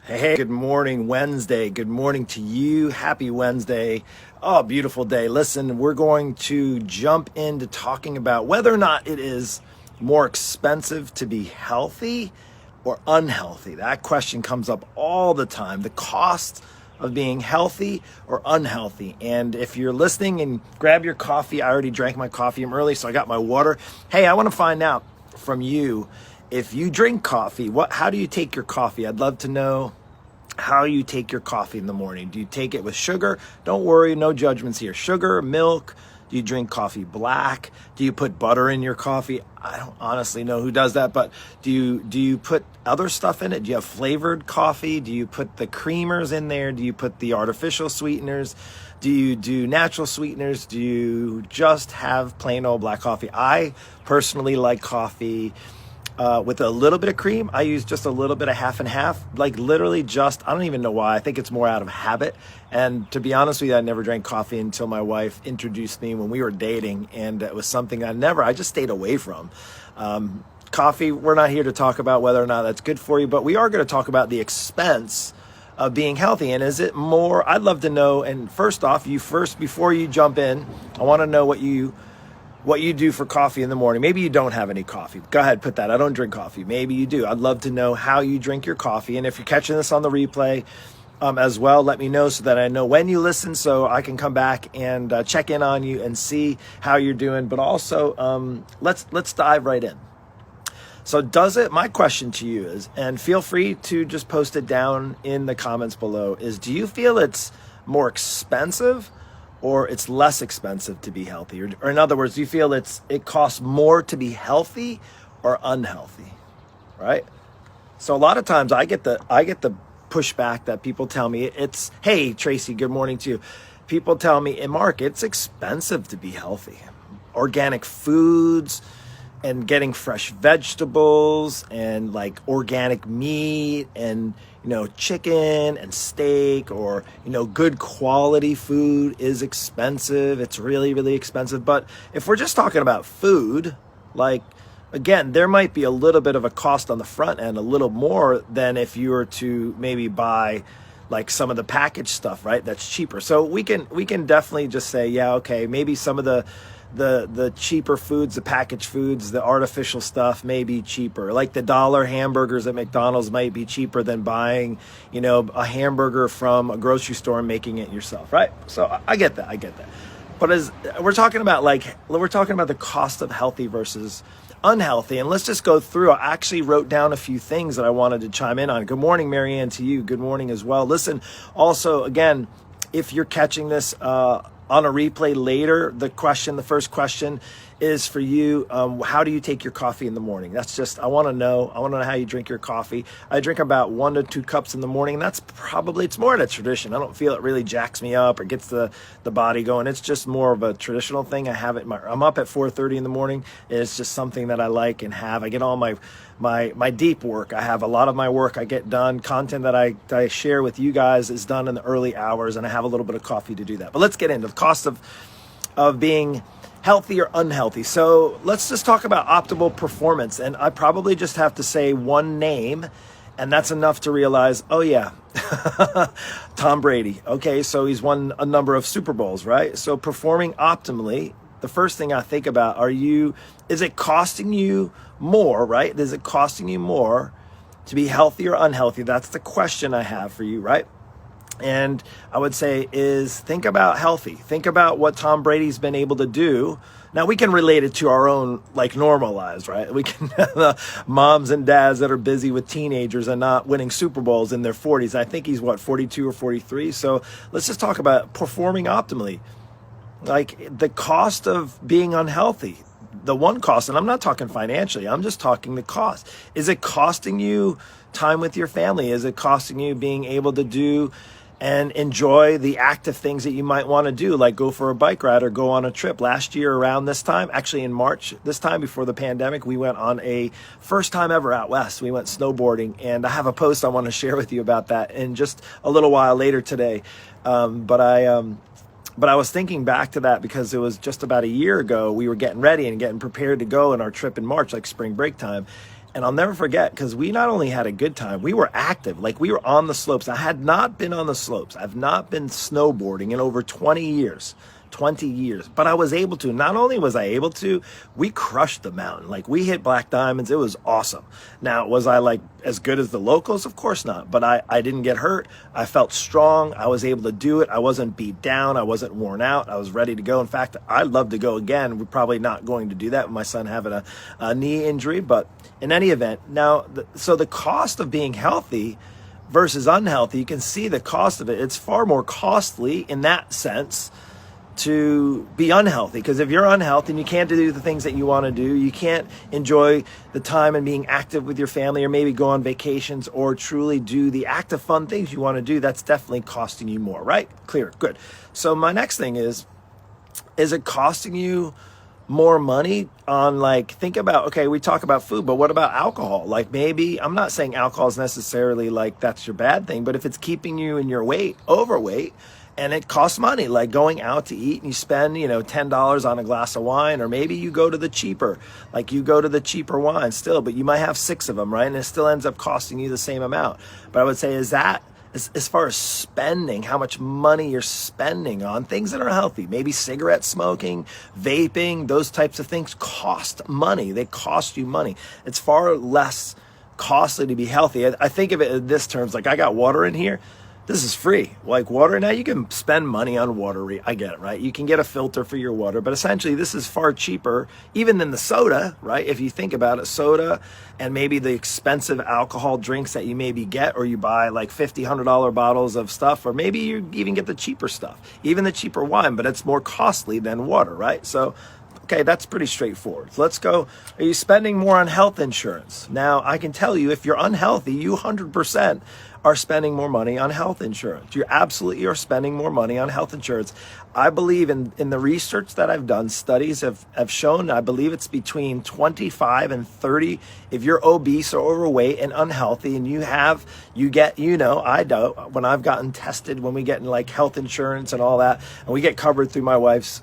Hey, good morning, Wednesday. Good morning to you. Happy Wednesday. Oh, beautiful day. Listen, we're going to jump into talking about whether or not it is more expensive to be healthy or unhealthy. That question comes up all the time. The cost of being healthy or unhealthy. And if you're listening and grab your coffee, I already drank my coffee. I'm early, so I got my water. Hey, I want to find out from you, if you drink coffee, how do you take your coffee? I'd love to know how you take your coffee in the morning. Do you take it with sugar? Don't worry, no judgments here. Sugar, milk? Do you drink coffee black? Do you put butter in your coffee? I don't honestly know who does that, but do you put other stuff in it? Do you have flavored coffee? Do you put the creamers in there? Do you put the artificial sweeteners? Do you do natural sweeteners? Do you just have plain old black coffee? I personally like coffee with a little bit of cream. I use just a little bit of half and half, like literally just, I don't even know why. I think it's more out of habit. And to be honest with you, I never drank coffee until my wife introduced me when we were dating. And it was something I just stayed away from. Coffee, we're not here to talk about whether or not that's good for you, but we are going to talk about the expense of being healthy. And is it more, I'd love to know. And first off, before you jump in, I want to know what you do for coffee in the morning. Maybe you don't have any coffee. Go ahead, put that. I don't drink coffee. Maybe you do. I'd love to know how you drink your coffee. And if you're catching this on the replay as well, let me know so that I know when you listen, so I can come back and check in on you and see how you're doing. But also, let's dive right in. So my question to you is, and feel free to just post it down in the comments below, is do you feel it's more expensive or it's less expensive to be healthy? Or in other words, do you feel it costs more to be healthy or unhealthy, right? So a lot of times I get the pushback that people tell me hey, Tracy, good morning to you. People tell me, Mark, it's expensive to be healthy. Organic foods and getting fresh vegetables and like organic meat and chicken and steak or good quality food is expensive. It's really, really expensive. But if we're just talking about food, like, again, there might be a little bit of a cost on the front end, a little more than if you were to maybe buy like some of the packaged stuff, right? That's cheaper. So we can definitely just say, yeah, okay, maybe some of the cheaper foods, the packaged foods, the artificial stuff may be cheaper. Like the $1 hamburgers at McDonald's might be cheaper than buying, a hamburger from a grocery store and making it yourself, right? So I get that. But as we're talking about the cost of healthy versus unhealthy, and let's just go through. I actually wrote down a few things that I wanted to chime in on. Good morning, Marianne, to you. Good morning as well. Listen, also, again, if you're catching this on a replay later, the first question is for you. How do you take your coffee in the morning? I want to know how you drink your coffee. I drink about 1 to 2 cups in the morning. And it's more of a tradition. I don't feel it really jacks me up or gets the body going. It's just more of a traditional thing. I'm up at 4:30 in the morning. It's just something that I like and have. I get all my deep work. I have a lot of my work I get done. Content that I share with you guys is done in the early hours, and I have a little bit of coffee to do that. But let's get into the cost of being healthy or unhealthy. So let's just talk about optimal performance. And I probably just have to say one name, and that's enough to realize, oh yeah, Tom Brady. Okay, so he's won a number of Super Bowls, right? So performing optimally, the first thing I think about, is it costing you more, right? Is it costing you more to be healthy or unhealthy? That's the question I have for you, right? And I would say think about healthy. Think about what Tom Brady's been able to do. Now we can relate it to our own like normal lives, right? We can moms and dads that are busy with teenagers and not winning Super Bowls in their 40s. I think he's 42 or 43. So let's just talk about performing optimally. Like the cost of being unhealthy, the one cost, and I'm not talking financially, I'm just talking the cost. Is it costing you time with your family? Is it costing you being able to do and enjoy the active things that you might want to do, like go for a bike ride or go on a trip? Last year around this time, actually in March, this time before the pandemic, we went on a first time ever out west. We went snowboarding, and I have a post I want to share with you about that in just a little while later today. But I was thinking back to that because it was just about a year ago. We were getting ready and getting prepared to go on our trip in March, like spring break time. And I'll never forget, because we not only had a good time, we were active. Like, we were on the slopes. I had not been on the slopes. I've not been snowboarding in over 20 years. 20 years. But I was able to. Not only was I able to, we crushed the mountain. Like, we hit black diamonds. It was awesome. Now, was I like as good as the locals? Of course not. But I didn't get hurt. I felt strong. I was able to do it. I wasn't beat down. I wasn't worn out. I was ready to go. In fact, I'd love to go again. We're probably not going to do that with my son having a knee injury. But in any event, now, so the cost of being healthy versus unhealthy, you can see the cost of it. It's far more costly in that sense to be unhealthy, because if you're unhealthy and you can't do the things that you want to do, you can't enjoy the time and being active with your family, or maybe go on vacations, or truly do the active fun things you want to do, that's definitely costing you more, right? Clear, good. So my next thing is it costing you more money on, like, think about, okay, we talk about food, but what about alcohol? Like, maybe, I'm not saying alcohol is necessarily like that's your bad thing, but if it's keeping you in your overweight, and it costs money, like going out to eat and you spend, $10 on a glass of wine, or maybe you go to the cheaper wine still, but you might have 6 of them, right? And it still ends up costing you the same amount. But I would say, is that, as far as spending, how much money you're spending on things that are healthy, maybe cigarette smoking, vaping, those types of things cost money. They cost you money. It's far less costly to be healthy. I think of it in this terms, like, I got water in here. This is free. Like, water, now you can spend money on water. I get it, right? You can get a filter for your water, but essentially this is far cheaper even than the soda, right? If you think about it, soda and maybe the expensive alcohol drinks that you maybe get, or you buy like $50, $100 bottles of stuff, or maybe you even get the cheaper stuff, even the cheaper wine, but it's more costly than water, right? So, okay, that's pretty straightforward. So let's go. Are you spending more on health insurance? Now, I can tell you, if you're unhealthy, you 100% are spending more money on health insurance. You absolutely are spending more money on health insurance. I believe in the research that I've done, studies have shown, I believe it's between 25 and 30. If you're obese or overweight and unhealthy, and you get, I do, when I've gotten tested, when we get in like health insurance and all that, and we get covered through my wife's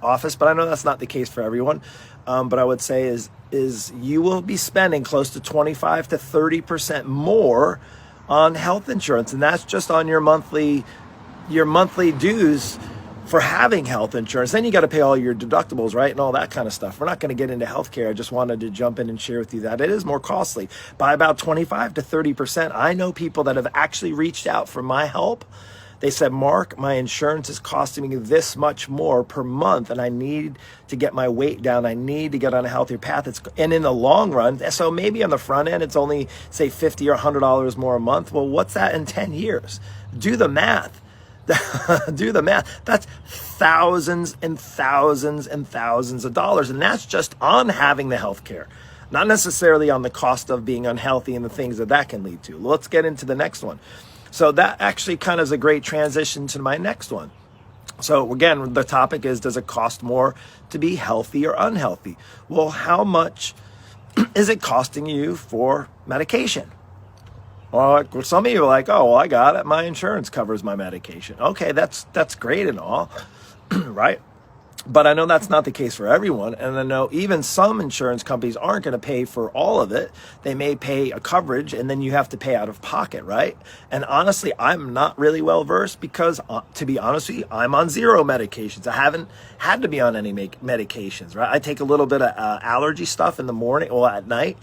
office, but I know that's not the case for everyone. But I would say is you will be spending close to 25 to 30% more on health insurance, and that's just on your monthly dues for having health insurance. Then you got to pay all your deductibles, right, and all that kind of stuff. We're not going to get into healthcare. I just wanted to jump in and share with you that it is more costly by about 25 to 30%. I know people that have actually reached out for my help. They said, Mark, my insurance is costing me this much more per month, and I need to get my weight down. I need to get on a healthier path. And in the long run, so maybe on the front end, it's only, say, $50 or $100 more a month. Well, what's that in 10 years? Do the math. Do the math. That's thousands and thousands and thousands of dollars. And that's just on having the health care, not necessarily on the cost of being unhealthy and the things that can lead to. Let's get into the next one. So that actually kind of is a great transition to my next one. So again, the topic is, does it cost more to be healthy or unhealthy? Well, how much is it costing you for medication? Well, some of you are like, oh, well, I got it. My insurance covers my medication. Okay, that's great and all, right? But I know that's not the case for everyone. And I know even some insurance companies aren't going to pay for all of it. They may pay a coverage, and then you have to pay out of pocket, right? And honestly, I'm not really well versed because, to be honest with you, I'm on 0 medications. I haven't had to be on any medications, right? I take a little bit of allergy stuff in the morning or at night,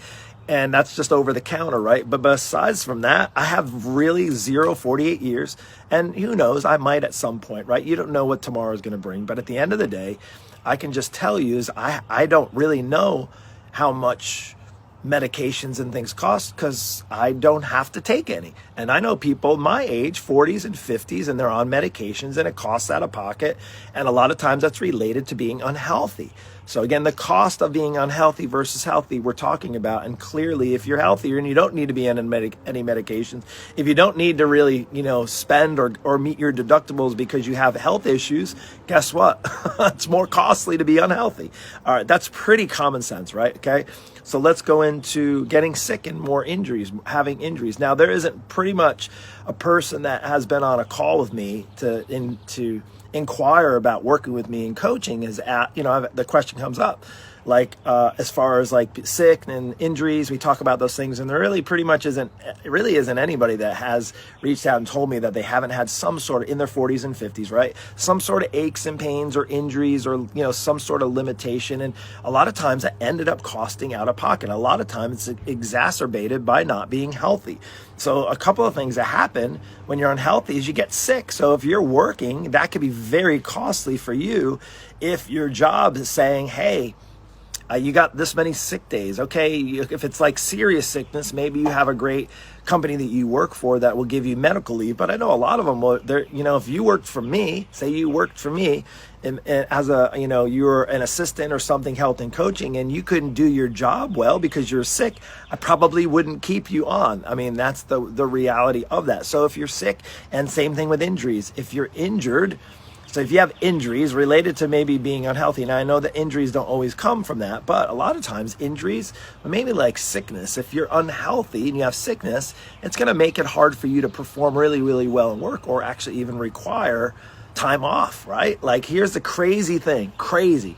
and that's just over the counter, right? But besides from that, I have really 48 years. And who knows, I might at some point, right? You don't know what tomorrow is going to bring. But at the end of the day, I can just tell you is I don't really know how much medications and things cost because I don't have to take any. And I know people my age, 40s and 50s, and they're on medications and it costs out of pocket. And a lot of times that's related to being unhealthy. So again, the cost of being unhealthy versus healthy we're talking about. And clearly, if you're healthier and you don't need to be on any medications, if you don't need to really, spend or meet your deductibles because you have health issues, guess what? It's more costly to be unhealthy. All right, that's pretty common sense, right? Okay, so let's go into getting sick and more injuries, having injuries. Now, there isn't pretty much a person that has been on a call with me to inquire about working with me in coaching the question comes up. like as far as like sick and injuries, we talk about those things, and there really pretty much isn't anybody that has reached out and told me that they haven't had some sort of, in their 40s and 50s, right, some sort of aches and pains or injuries, or some sort of limitation. And a lot of times that ended up costing out of pocket. A lot of times it's exacerbated by not being healthy. So a couple of things that happen when you're unhealthy is you get sick. So if you're working, that could be very costly for you if your job is saying, hey, you got this many sick days. Okay, if it's like serious sickness, maybe you have a great company that you work for that will give you medical leave. But I know a lot of them will, if you worked for me, say you worked for me and as you were an assistant or something, health and coaching, and you couldn't do your job well because you're sick, I probably wouldn't keep you on. I mean, that's the reality of that. So if you're sick, and same thing with injuries, if you're injured, so if you have injuries related to maybe being unhealthy, now I know that injuries don't always come from that, but a lot of times injuries, maybe like sickness, if you're unhealthy and you have sickness, it's going to make it hard for you to perform really, really well in work, or actually even require time off, right? Like, here's the crazy thing, crazy.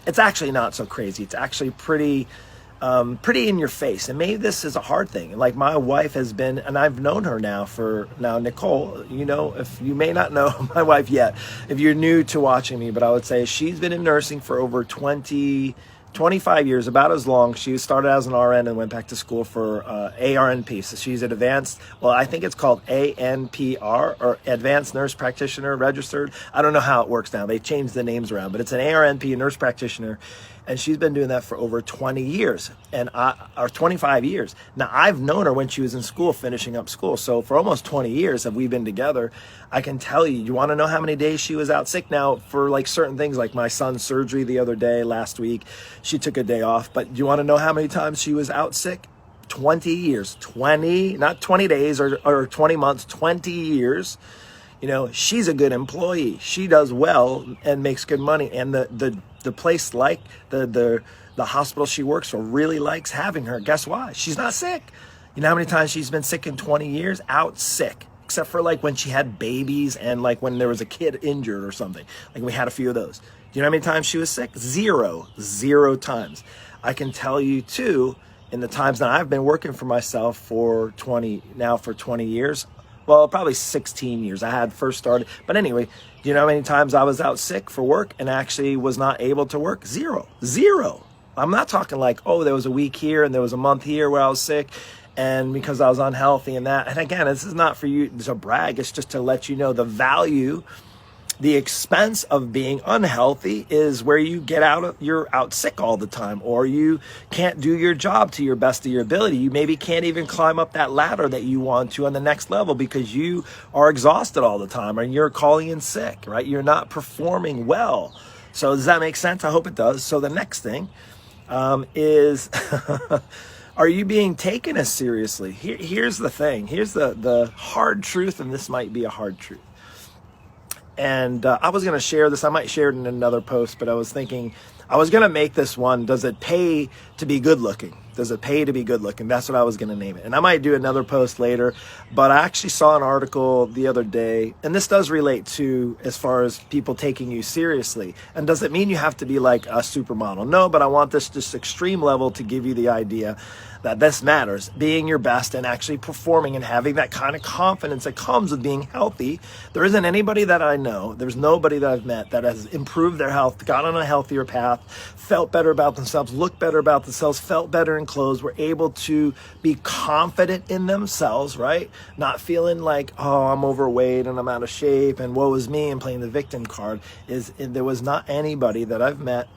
It's actually not so crazy. It's actually pretty in your face. And maybe this is a hard thing. Like, my wife has been, and I've known her now Nicole, if you may not know my wife yet, if you're new to watching me, but I would say she's been in nursing for over 25 years, about as long. She started as an RN and went back to school for ARNP. So she's an advanced, I think it's called ANPR, or Advanced Nurse Practitioner Registered. I don't know how it works now. They changed the names around, but it's an ARNP, a nurse practitioner. And she's been doing that for over 20 years, or 25 years. Now, I've known her when she was in school, finishing up school. So for almost 20 years have we been together. I can tell you want to know how many days she was out sick? Now, for like certain things, like my son's surgery the other day, last week, she took a day off. But do you want to know how many times she was out sick? 20 years, not 20 days or 20 months, 20 years. She's a good employee. She does well and makes good money. And the place, like the hospital she works for, really likes having her. Guess why? She's not sick. You know how many times she's been sick in 20 years? Out sick. Except for like when she had babies and like when there was a kid injured or something. Like, we had a few of those. Do you know how many times she was sick? Zero times. I can tell you too, in the times that I've been working for myself for 20 years, probably 16 years. I had first started. But anyway, do you know how many times I was out sick for work and actually was not able to work? Zero. I'm not talking like, there was a week here and there was a month here where I was sick and because I was unhealthy and that. And again, this is not for you to brag. It's just to let you know the value. The expense of being unhealthy is where you're out sick all the time, or you can't do your job to your best of your ability. You maybe can't even climb up that ladder that you want to on the next level because you are exhausted all the time, and you're calling in sick, right? You're not performing well. So does that make sense? I hope it does. So the next thing is, are you being taken as seriously? Here's the thing. Here's the hard truth, and this might be a hard truth. And I was going to share this. I might share it in another post, but I was thinking I was going to make this one. Does it pay to be good looking? Does it pay to be good looking? That's what I was going to name it. And I might do another post later, but I actually saw an article the other day, and this does relate to as far as people taking you seriously. And does it mean you have to be like a supermodel? No, but I want this extreme level to give you the idea that this matters, being your best and actually performing and having that kind of confidence that comes with being healthy. There isn't anybody that I know, there's nobody that I've met that has improved their health, got on a healthier path, felt better about themselves, looked better about themselves, felt better in clothes, were able to be confident in themselves, right? Not feeling like, I'm overweight and I'm out of shape and woe is me and playing the victim card. There was not anybody that I've met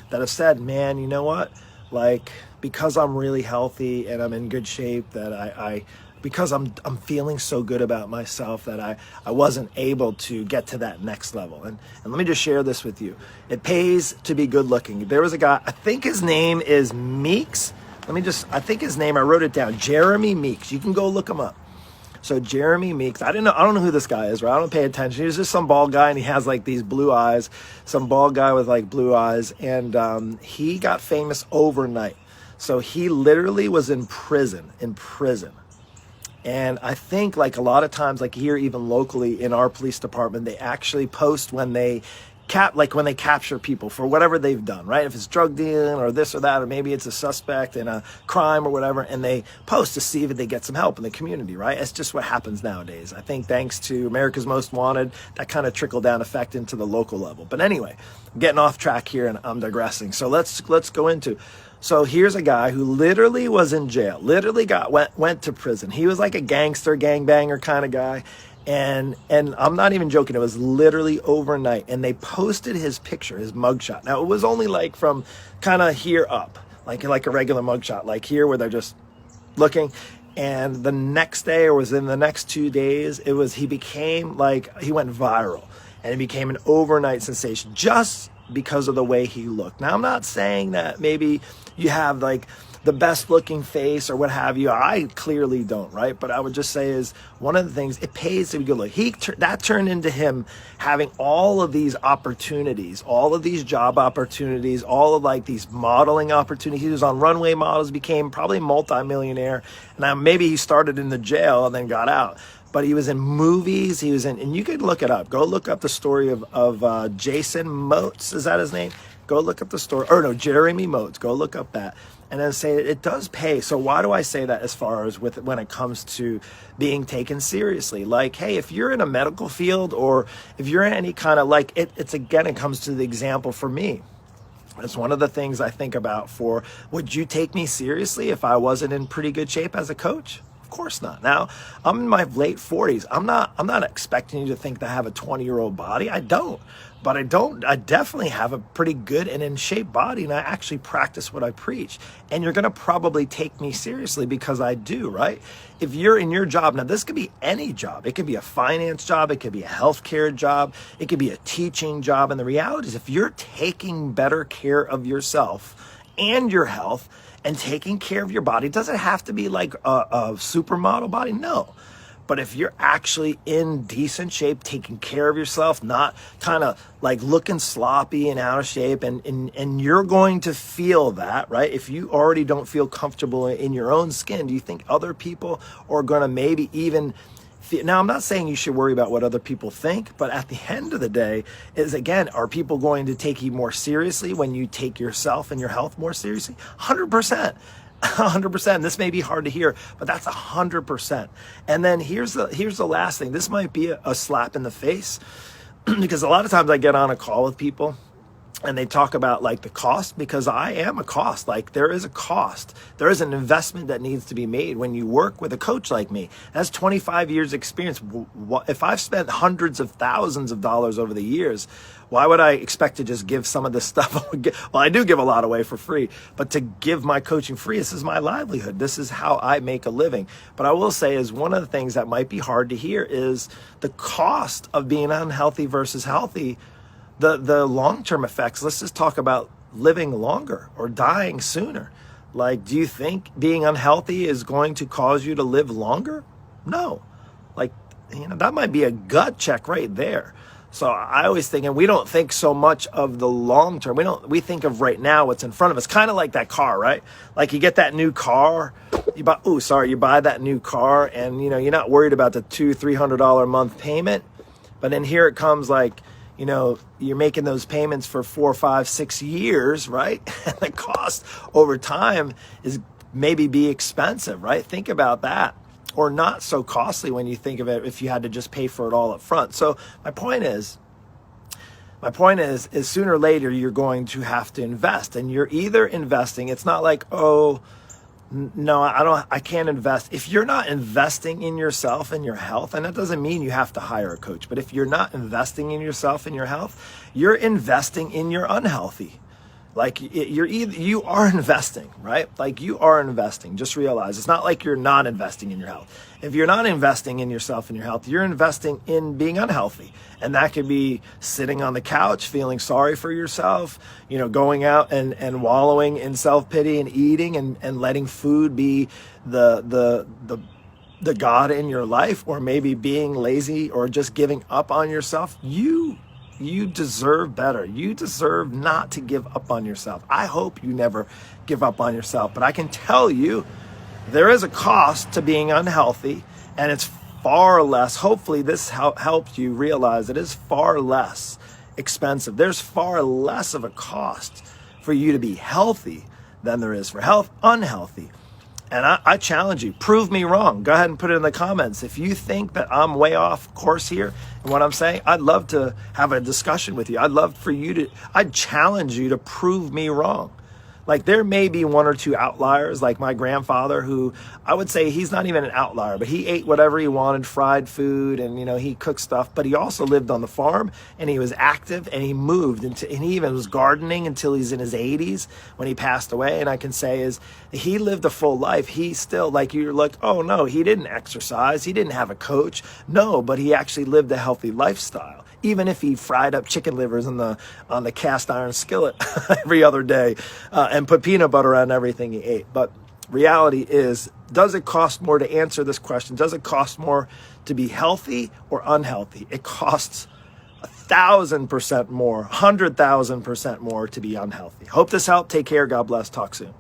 that have said, man, you know what? Like, because I'm really healthy and I'm in good shape, that because I'm feeling so good about myself that I wasn't able to get to that next level. And let me just share this with you. It pays to be good looking. There was a guy, I think his name is Meeks. I think his name, I wrote it down, Jeremy Meeks. You can go look him up. So Jeremy Meeks, I don't know who this guy is, right? I don't pay attention. He's just some bald guy, and he has like these blue eyes, some bald guy with like blue eyes. And he got famous overnight. So he literally was in prison. And I think like a lot of times, like here, even locally in our police department, they actually post when they like when they capture people for whatever they've done, right? If it's drug dealing or this or that, or maybe it's a suspect in a crime or whatever, and they post to see if they get some help in the community, right? It's just what happens nowadays. I think thanks to America's Most Wanted, that kind of trickle down effect into the local level. But anyway, I'm getting off track here and I'm digressing. So let's go into. So here's a guy who literally was in jail, literally went to prison. He was like a gangster, gangbanger kind of guy. And I'm not even joking. It was literally overnight. And they posted his picture, his mugshot. Now, it was only like from kind of here up, like a regular mugshot, like here where they're just looking. And the next day, or was in the next 2 days, he went viral. And it became an overnight sensation just because of the way he looked. Now, I'm not saying that maybe you have like the best looking face or what have you. I clearly don't, right? But I would just say is one of the things, it pays to be good look. That turned into him having all of these opportunities, all of these job opportunities, all of like these modeling opportunities. He was on runway models, became probably multi-millionaire. Now maybe he started in the jail and then got out. But he was in movies, and you could look it up. Go look up the story of Jason Motes, is that his name? Go look up the story, or no, Jeremy Motes, go look up that. And then say it does pay. So why do I say that as far as when it comes to being taken seriously? Like, hey, if you're in a medical field or if you're in any kind of like, it comes to the example for me. It's one of the things I think about would you take me seriously if I wasn't in pretty good shape as a coach? Of course not. Now, I'm in my late 40s. I'm not expecting you to think that I have a 20-year-old body. I don't. But I definitely have a pretty good and in shape body, and I actually practice what I preach. And you're going to probably take me seriously because I do, right? If you're in your job, now this could be any job. It could be a finance job. It could be a healthcare job. It could be a teaching job. And the reality is if you're taking better care of yourself and your health and taking care of your body, does it have to be like a supermodel body? No. But if you're actually in decent shape, taking care of yourself, not kind of like looking sloppy and out of shape, and you're going to feel that, right? If you already don't feel comfortable in your own skin, do you think other people are going to maybe even feel? Now, I'm not saying you should worry about what other people think, but at the end of the day is, again, are people going to take you more seriously when you take yourself and your health more seriously? 100%. 100%. This may be hard to hear, but that's 100%. And then here's the last thing. This might be a slap in the face because a lot of times I get on a call with people and they talk about like the cost, because I am a cost. Like there is a cost. There is an investment that needs to be made when you work with a coach like me. That's 25 years experience. If I've spent hundreds of thousands of dollars over the years, why would I expect to just give some of this stuff? Well, I do give a lot away for free, but to give my coaching free, this is my livelihood. This is how I make a living. But I will say is one of the things that might be hard to hear is the cost of being unhealthy versus healthy. The long-term effects. Let's just talk about living longer or dying sooner. Like, do you think being unhealthy is going to cause you to live longer? No. Like, that might be a gut check right there. So I always think, and we don't think so much of the long term. We think of right now what's in front of us. Kind of like that car, right? Like you get that new car, you buy that new car, and you're not worried about the $200-300 a month payment. But then here it comes, like, you're making those payments for 4, 5, 6 years, right? And the cost over time is maybe be expensive, right? Think about that. Or not so costly when you think of it if you had to just pay for it all up front. So my point is sooner or later you're going to have to invest, and you're either investing. It's not like, oh, no, I can't invest. If you're not investing in yourself and your health, and that doesn't mean you have to hire a coach, but if you're not investing in yourself and your health, you're investing in your unhealthy. Like you are investing, right? Like you are investing. Just realize it's not like you're not investing in your health. If you're not investing in yourself and your health, you're investing in being unhealthy. And that could be sitting on the couch, feeling sorry for yourself, going out and wallowing in self-pity and eating and letting food be the God in your life, or maybe being lazy or just giving up on yourself. You deserve better. You deserve not to give up on yourself. I hope you never give up on yourself. But I can tell you there is a cost to being unhealthy, and it's far less. Hopefully this helps you realize it is far less expensive. There's far less of a cost for you to be healthy than there is for unhealthy. And I challenge you, prove me wrong. Go ahead and put it in the comments. If you think that I'm way off course here and what I'm saying, I'd love to have a discussion with you. I'd challenge you to prove me wrong. Like, there may be one or two outliers, like my grandfather, who I would say he's not even an outlier, but he ate whatever he wanted, fried food, and, he cooked stuff, but he also lived on the farm, and he was active, and he moved, and he even was gardening until he's in his 80s when he passed away. And I can say is he lived a full life. He still, like, you're like, oh no, he didn't exercise, he didn't have a coach. No, but he actually lived a healthy lifestyle. Even if he fried up chicken livers on the cast iron skillet every other day and put peanut butter on everything he ate. But reality is, does it cost more to answer this question? Does it cost more to be healthy or unhealthy? It costs 1,000% more, 100,000% more to be unhealthy. Hope this helped. Take care. God bless. Talk soon.